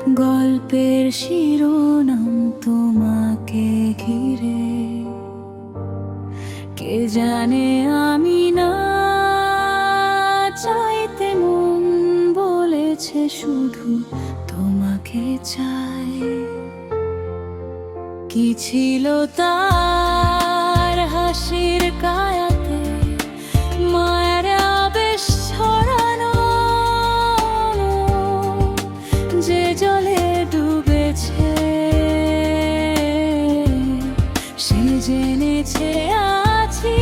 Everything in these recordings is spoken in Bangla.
গল্পের শিরোনাম তোমাকে ঘিরে, কে জানে আমি না চাইতে মন বলেছে শুধু তোমাকে চাই। কি ছিল তার হাসির কায়াতে, মায়ের আবেশ ছড়ানো, যে জলে ডুবেছে সে জেনেছে আছি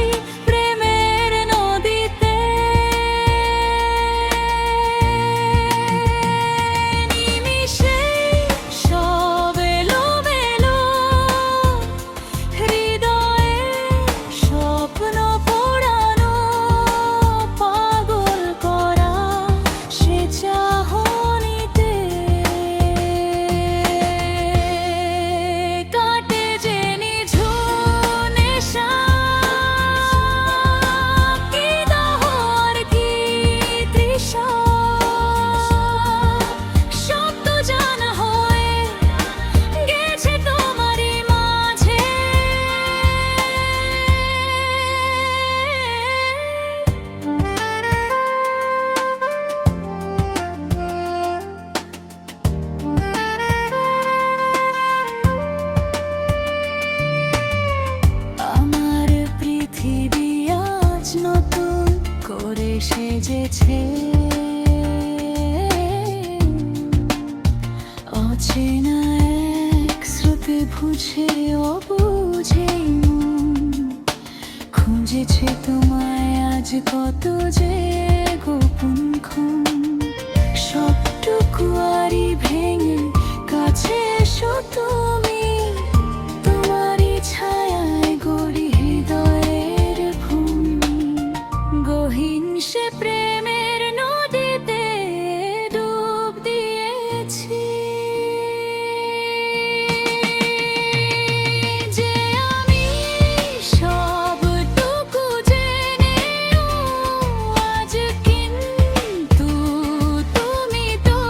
প্রেমের নদীতে। নিমিষে সব এলোমেলো, হৃদয়ে স্বপ্ন পোড়ানো, পাগল করা সে চাহনিতে। কাটে যে নিঝুম নেশা, কি দাহর কি তৃষা, শব্দ জানা হয়ে গেছে তোমারই মাঝে। আমার পৃথিবী আজ নতুন করে সেজেছে, অচেনা এক স্রোতে বুঝে অবুঝেই মন খুঁজেছে তোমায় আজ কত যে গোপন ক্ষণ। সবটুকু আরই ভেঙে কাছে এসো তুমি, তোমারই ছায়ায় গড়ি হৃদয়ের ভূমি। গহীন সে প্রেমের নদীতে ডুব দিয়েছি, যে আমি সবটুকু জেনেও আজ কিন্তু তুমি তো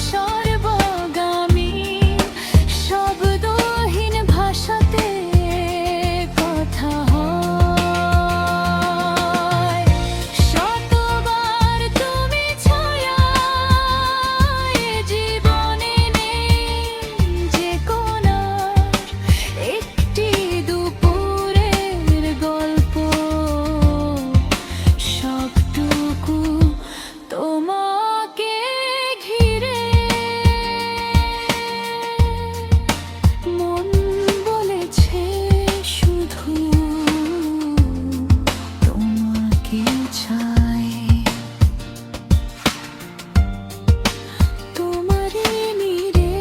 সর্বগামী। শব্দহীন ভাষাতে কথা হয়, শতবার তুমি ছায়া এ জীবনে নেই যে কোনার একটি দুপুরের গল্প। সবটুকু তোমাকে ঘিরে, মন বলেছে শুধু তোমাকে চাই। তোমারই নীড়ে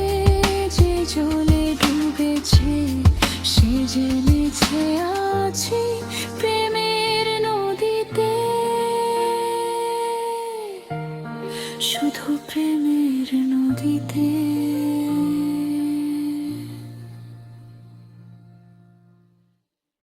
যে জলে ডুবেছে সে জেনেছে আছি প্রেমের নদীতে, শুধু প্রেমের নদীতে।